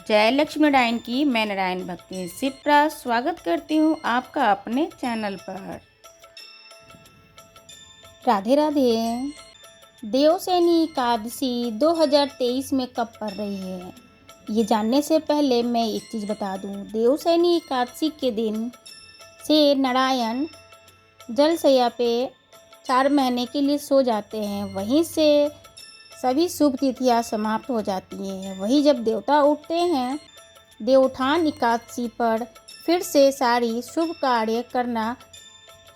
जय लक्ष्मी नारायण की मैं नारायण भक्ति सिप्रा स्वागत करती हूँ आपका अपने चैनल पर। राधे राधे। देवसैनी एकादशी 2023 में कब पड़ रही है, ये जानने से पहले मैं एक चीज़ बता दूँ। देवसैनी एकादशी के दिन से नारायण जलशैया पे 4 महीने के लिए सो जाते हैं। वहीं से सभी शुभ तिथियाँ समाप्त हो जाती हैं। वही जब देवता उठते हैं देवउठान एकादशी पर फिर से सारी शुभ कार्य करना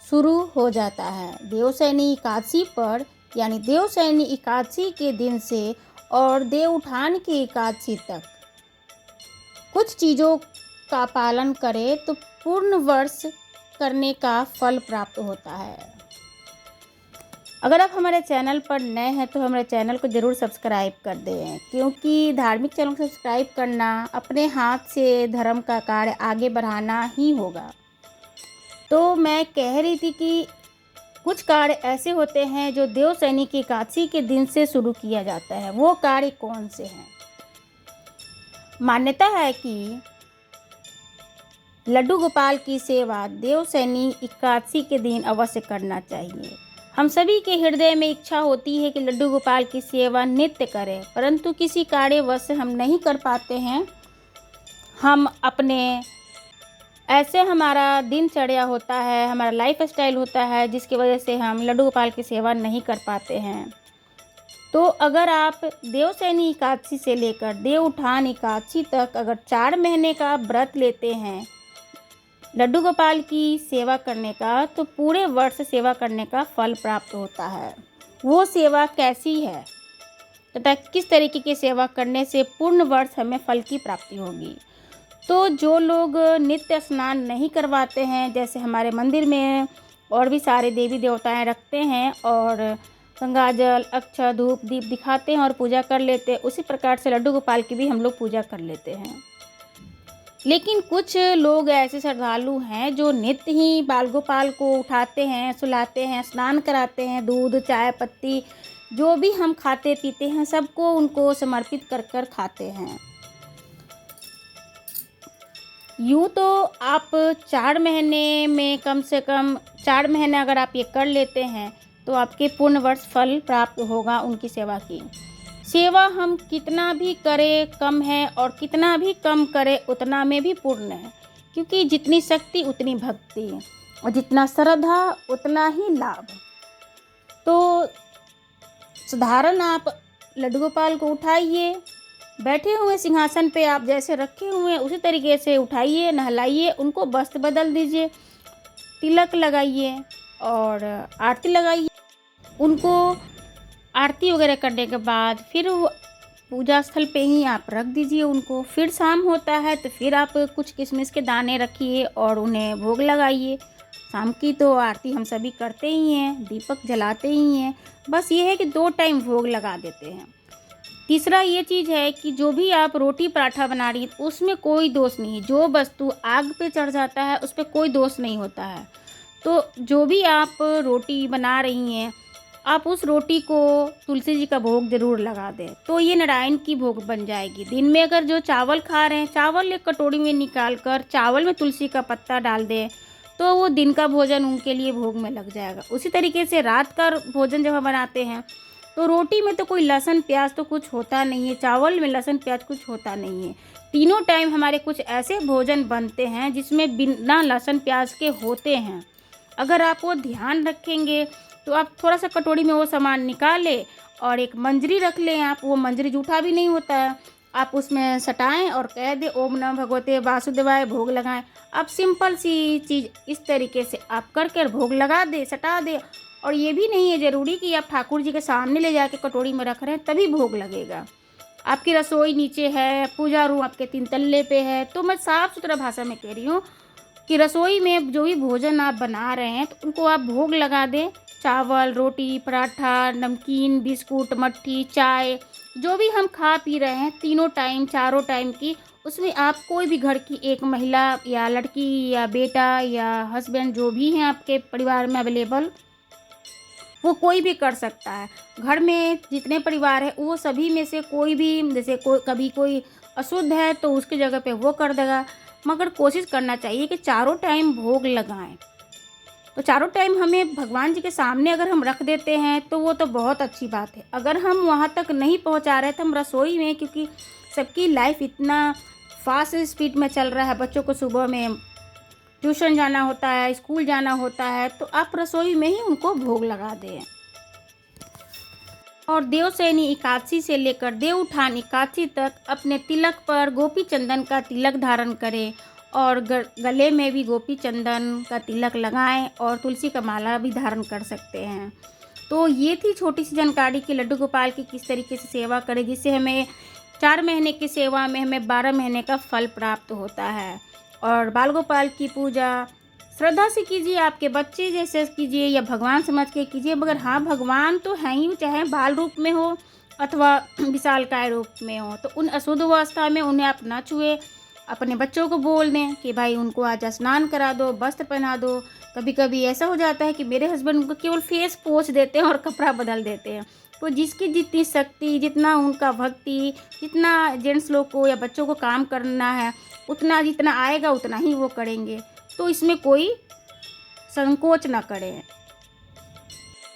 शुरू हो जाता है। देवसैनी एकादशी पर यानी देवसैनी एकादशी के दिन से और देवउठान की एकादशी तक कुछ चीज़ों का पालन करें तो पूर्ण वर्ष करने का फल प्राप्त होता है। अगर आप हमारे चैनल पर नए हैं तो हमारे चैनल को ज़रूर सब्सक्राइब कर दें, क्योंकि धार्मिक चैनल को सब्सक्राइब करना अपने हाथ से धर्म का कार्य आगे बढ़ाना ही होगा। तो मैं कह रही थी कि कुछ कार्य ऐसे होते हैं जो देवसैनी की एकादशी के दिन से शुरू किया जाता है। वो कार्य कौन से हैं? मान्यता है कि लड्डू गोपाल की सेवा देवसैनी एकादशी के दिन अवश्य करना चाहिए। हम सभी के हृदय में इच्छा होती है कि लड्डू गोपाल की सेवा नित्य करें, परंतु किसी कार्यवश हम नहीं कर पाते हैं। हम अपने ऐसे हमारा दिनचर्या होता है, हमारा लाइफ स्टाइल होता है, जिसकी वजह से हम लड्डू गोपाल की सेवा नहीं कर पाते हैं। तो अगर आप देवसैनी एकादशी से लेकर देवउठान एकादशी तक अगर 4 महीने का व्रत लेते हैं लड्डू गोपाल की सेवा करने का, तो पूरे वर्ष सेवा करने का फल प्राप्त होता है। वो सेवा कैसी है तथा किस तरीके की सेवा करने से पूर्ण वर्ष हमें फल की प्राप्ति होगी। तो जो लोग नित्य स्नान नहीं करवाते हैं, जैसे हमारे मंदिर में और भी सारे देवी देवताएं रखते हैं और गंगा जल अक्षत धूप दीप दिखाते हैं और पूजा कर लेते हैं, उसी प्रकार से लड्डू गोपाल की भी हम लोग पूजा कर लेते हैं। लेकिन कुछ लोग ऐसे श्रद्धालु हैं जो नित्य ही बाल गोपाल को उठाते हैं, सुलाते हैं, स्नान कराते हैं, दूध चाय पत्ती जो भी हम खाते पीते हैं सबको उनको समर्पित कर कर खाते हैं। यूँ तो आप 4 महीने में कम से कम 4 महीने अगर आप ये कर लेते हैं तो आपके पूर्ण वर्ष फल प्राप्त होगा उनकी सेवा की। सेवा हम कितना भी करें कम है और कितना भी कम करें उतना में भी पूर्ण है, क्योंकि जितनी शक्ति उतनी भक्ति और जितना श्रद्धा उतना ही लाभ। तो साधारण आप लड्डू गोपाल को उठाइए, बैठे हुए सिंहासन पे आप जैसे रखे हुए हैं उसी तरीके से उठाइए, नहलाइए, उनको वस्त्र बदल दीजिए, तिलक लगाइए और आरती लगाइए। उनको आरती वगैरह करने के बाद फिर पूजा स्थल पे ही आप रख दीजिए उनको। फिर शाम होता है तो फिर आप कुछ किशमिश के दाने रखिए और उन्हें भोग लगाइए। शाम की तो आरती हम सभी करते ही हैं, दीपक जलाते ही हैं, बस ये है कि 2 टाइम भोग लगा देते हैं। तीसरा ये चीज़ है कि जो भी आप रोटी पराठा बना रही हैं उसमें कोई दोष नहीं। जो वस्तु आग पे चढ़ जाता है उस पर कोई दोष नहीं होता है। तो जो भी आप रोटी बना रही हैं आप उस रोटी को तुलसी जी का भोग ज़रूर लगा दें, तो ये नारायण की भोग बन जाएगी। दिन में अगर जो चावल खा रहे हैं चावल एक कटोरी में निकाल कर चावल में तुलसी का पत्ता डाल दें तो वो दिन का भोजन उनके लिए भोग में लग जाएगा। उसी तरीके से रात का भोजन जब हम बनाते हैं तो रोटी में तो कोई लहसुन प्याज तो कुछ होता नहीं है, चावल में लहसुन प्याज कुछ होता नहीं है। तीनों टाइम हमारे कुछ ऐसे भोजन बनते हैं जिसमें बिना लहसुन प्याज के होते हैं। अगर आप वो ध्यान रखेंगे तो आप थोड़ा सा कटोरी में वो सामान निकालें और एक मंजरी रख लें। आप वो मंजरी जूठा भी नहीं होता है, आप उसमें सटाएं और कह दें ओम नमः भगवते वासुदेवाय, भोग लगाएं। आप सिंपल सी चीज़ इस तरीके से आप कर भोग लगा दें, सटा दें। और ये भी नहीं है ज़रूरी कि आप ठाकुर जी के सामने ले जाके कटोरी में रख रहे हैं तभी भोग लगेगा। आपकी रसोई नीचे है, पूजा रूम आपके 3 तल्ले पे है, तो मैं साफ़ सुथरा भाषा में कह रही हूँ कि रसोई में जो भी भोजन आप बना रहे हैं तो उनको आप भोग लगा दें। चावल रोटी पराठा नमकीन बिस्कुट मट्ठी चाय जो भी हम खा पी रहे हैं तीनों टाइम चारों टाइम की, उसमें आप कोई भी घर की एक महिला या लड़की या बेटा या हस्बैंड जो भी हैं आपके परिवार में अवेलेबल, वो कोई भी कर सकता है। घर में जितने परिवार है वो सभी में से कोई भी, जैसे कभी कोई अशुद्ध है तो उसकी जगह पे वो कर देगा, मगर कोशिश करना चाहिए कि चारों टाइम भोग लगाएं। तो चारों टाइम हमें भगवान जी के सामने अगर हम रख देते हैं तो वो तो बहुत अच्छी बात है। अगर हम वहाँ तक नहीं पहुँचा रहे तो हम रसोई में, क्योंकि सबकी लाइफ इतना फास्ट स्पीड में चल रहा है, बच्चों को सुबह में ट्यूशन जाना होता है, स्कूल जाना होता है, तो आप रसोई में ही उनको भोग लगा दें। और देवशयनी एकादशी से लेकर देवउठान एकादशी तक अपने तिलक पर गोपी चंदन का तिलक धारण करें और गले में भी गोपी चंदन का तिलक लगाएं और तुलसी का माला भी धारण कर सकते हैं। तो ये थी छोटी सी जानकारी कि लड्डू गोपाल की किस तरीके से सेवा करें, जिससे हमें 4 महीने की सेवा में हमें 12 महीने का फल प्राप्त होता है। और बाल गोपाल की पूजा श्रद्धा से कीजिए, आपके बच्चे जैसे कीजिए या भगवान समझ के कीजिए, मगर हाँ भगवान तो हैं ही, चाहे बाल रूप में हो अथवा विशालकाय रूप में हो। तो उन अशुद्ध अवस्था में उन्हें आप ना छुए। अपने बच्चों को बोल दें कि भाई उनको आज स्नान करा दो, वस्त्र पहना दो। कभी कभी ऐसा हो जाता है कि मेरे हस्बैंड उनको केवल फेस पोंछ देते हैं और कपड़ा बदल देते हैं। तो जिसकी जितनी शक्ति, जितना उनका भक्ति, जितना जेंट्स लोग को या बच्चों को काम करना है, उतना जितना आएगा उतना ही वो करेंगे। तो इसमें कोई संकोच ना करें।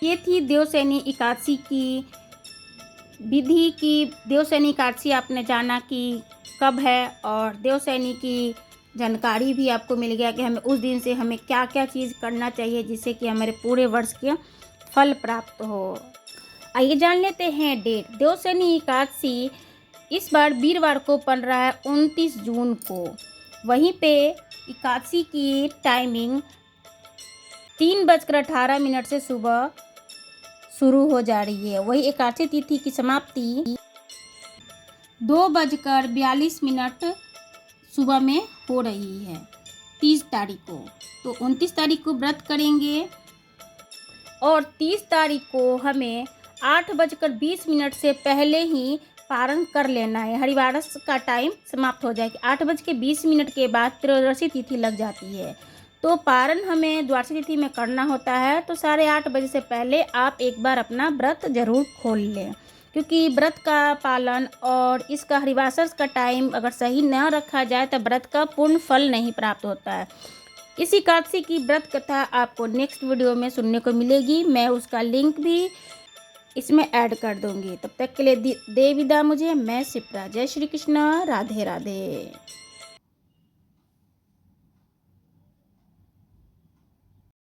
ये थी देवशयनी एकादशी की विधि की। देवशयनी एकादशी आपने जाना कि कब है, और देवशयनी की जानकारी भी आपको मिल गया कि हमें उस दिन से हमें क्या क्या चीज़ करना चाहिए जिससे कि हमारे पूरे वर्ष के फल प्राप्त हो। आइए जान लेते हैं डेट। देवशयनी एकादशी इस बार वीरवार को पड़ रहा है 29 जून को। वहीं पे एकादशी की टाइमिंग 3:18 से सुबह शुरू हो जा रही है। वही एकादशी तिथि की समाप्ति 2:42 सुबह में हो रही है 30 तारीख को। तो 29 तारीख को व्रत करेंगे और 30 तारीख को हमें 8:20 से पहले ही पारण कर लेना है। हरिवारस का टाइम समाप्त हो जाएगी। 8:20 के बाद त्रयोदशी तिथि लग जाती है। तो पारण हमें द्वादशी तिथि में करना होता है। तो 8:30 बजे से पहले आप एक बार अपना व्रत ज़रूर खोल लें, क्योंकि व्रत का पालन और इसका हरिवासस का टाइम अगर सही न रखा जाए तो व्रत का पूर्ण फल नहीं प्राप्त होता है। इस एकादशी की व्रत कथा आपको नेक्स्ट वीडियो में सुनने को मिलेगी। मैं उसका लिंक भी इसमें ऐड कर दूंगी। तब तक के लिए दे विदा मुझे। मैं शिप्रा। जय श्री कृष्ण। राधे राधे।